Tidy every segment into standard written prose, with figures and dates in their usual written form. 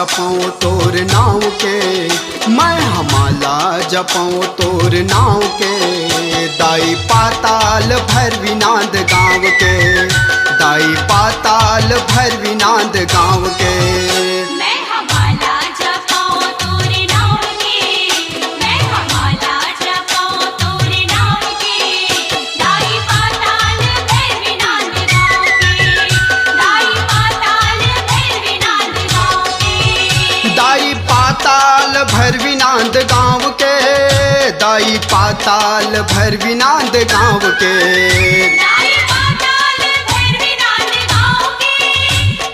जपऊँ तोर नाव के, मैं हमाला जपऊँ तोर नाव के। दाई पाताल भैरवीनाथ गाँव के, दाई पाताल भैरवीनाथ गाँव के। मैं हमाला जपाऊँ तोरे नाम के, मैं हमाला जपाऊँ तोरे नाम के। दाई पाताल भैरवीनाथ गाँव के, दाई पाताल भैरवीनाथ गाँव के। दाई पाताल भैरवीनाथ गाँव के, दाई पाताल भैरवीनाथ गाँव के। दाई पाताल भैरवीनाथ गाँव के,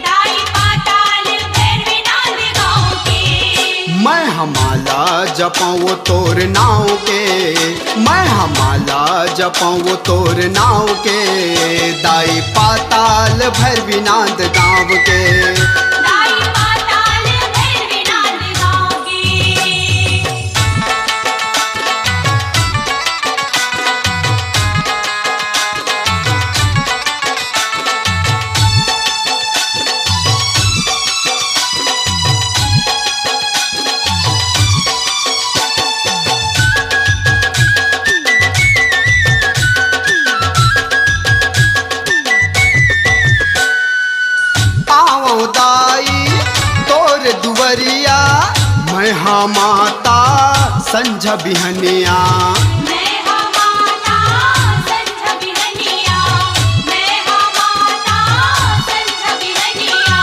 दाई पाताल भैरवीनाथ गाँव के। मैं हमाला जपऊँ तोर नाव के, मैं हमाला जपऊँ तोर नाव के। दाई पाताल भैरवीनाथ गाँव के। दाई पाताल भैरवीनाथ गाँव के। आओ दाई तोर दुवरिया, मैं हाँ माता संझ बिहनिया। मैं हमाता संझ बिहनिया, मैं हमाता संझ बिहनिया।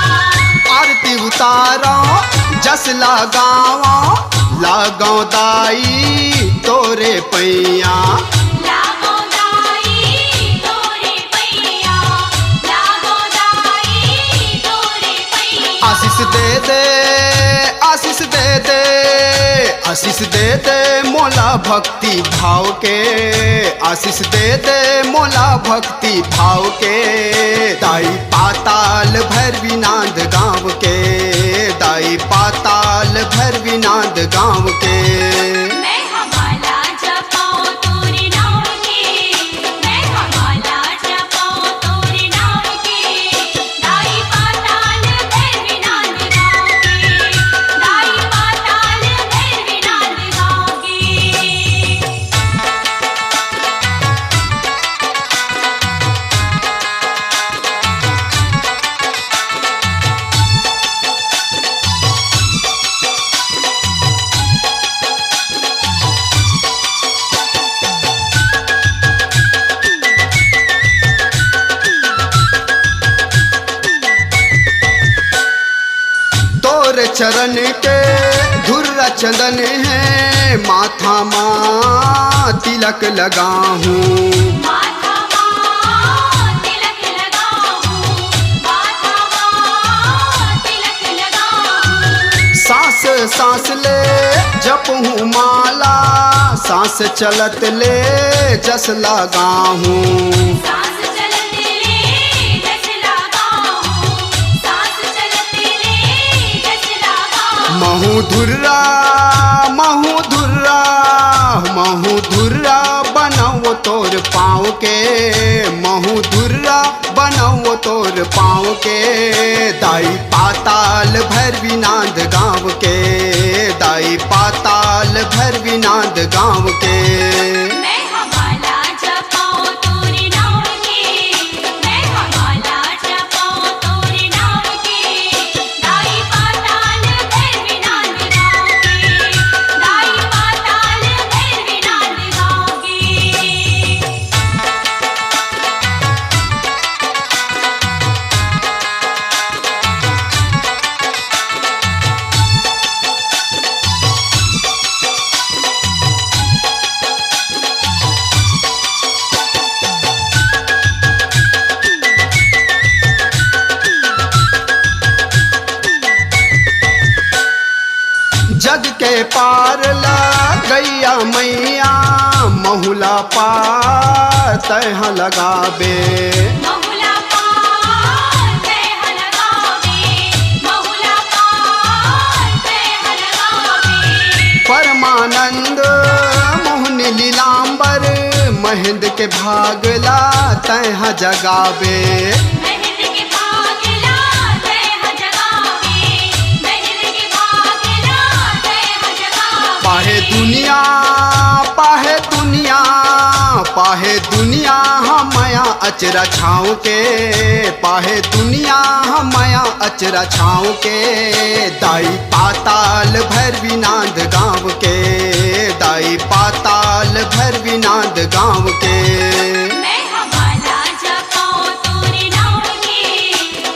आरती उतारो जस लगावा, लगाओ दाई तोरे पैया। लागो दाई तोरे पैया, लागो दाई तोरे पैया। आशीष दे दे, आशीष दे दे, आशीष दे दे मोला भक्ति भाव के। आशीष दे दे मोला भक्ति भाव के। दाई पाताल भैरवीनाथ गाँव के, दाई पाताल भैरवीनाथ गाँव के। मैं हमाला जपाऊँ तोरे नाम के, मैं हमाला जपाऊँ तोरे नाम के। दाई पाताल भैरवीनाथ गाँव के, दाई पाताल भैरवीनाथ गाँव के। तोर चरण के धुर्रा चंदन है, माथा माँ तिलक लगाहूँ। माथा माँ तिलक लगाऊँ, माथा माँ तिलक लगाऊँ। सांस सांस ले जपहूँ माला, सांस चलत ले जस लगाहूँ। सांस चलत ले जस लगाऊँ, सांस चलत ले जस लगाऊँ। महू धुर्रा, महू धुर्रा, महू धुर्रा बनाओ तोर पाँव के। महू धुर्रा बनाओ तोर पाँव के। दाई पाताल भैरवीनाथ गाँव के, दाई पाताल भैरवीनाथ गाँव के। मैं हमाला जपाऊँ तोरे नाम के, मैं हमाला जपाऊँ तोरे नाम के। दाई पाताल भैरवीनाथ गाँव के, दाई पाताल भैरवीनाथ गाँव के। जग के पार ला गैया मैया, महुला पार तह लगाबे। महुला पार तह लगावे, महुला पार तह लगावे। परमानंद मोहन लीलांबर, महंद के भागला तह जगाबे। महल के भागला तह जगावे, महल के दुनिया पाहे दुनिया पाहे दुनिया हमया अचरा छाँव के पाहे दुनिया हमया अचरा छाँव के दाई पाताल भैरवी नांद गाँव के दाई पाताल भैरवी नांद गाँव के मैं हमारा जपाऊं तोरे नाम के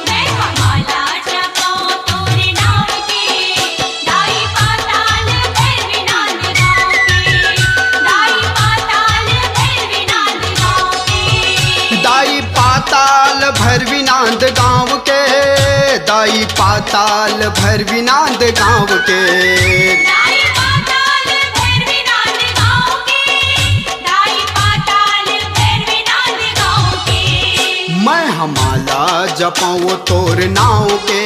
मैं हमारा जपाऊं तोरे नाम के दाई पाताल भैरवी नांद गाँव के दाई पाताल भैरवी नांद गाँव के दाई पाताल भैरवी नांद गाँव के दाई पाताल भैरवी नांद गाँव के दाई पाताल भैरवी नांद गाँव के दाई पाताल भैरवी नांद गाँव के मैं हमाला जपाऊँ तोर नाव के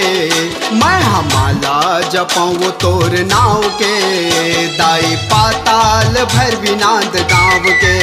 मैं हमाला जपाऊँ तोर नाव के दाई पाताल भैरवी नांद गाँव के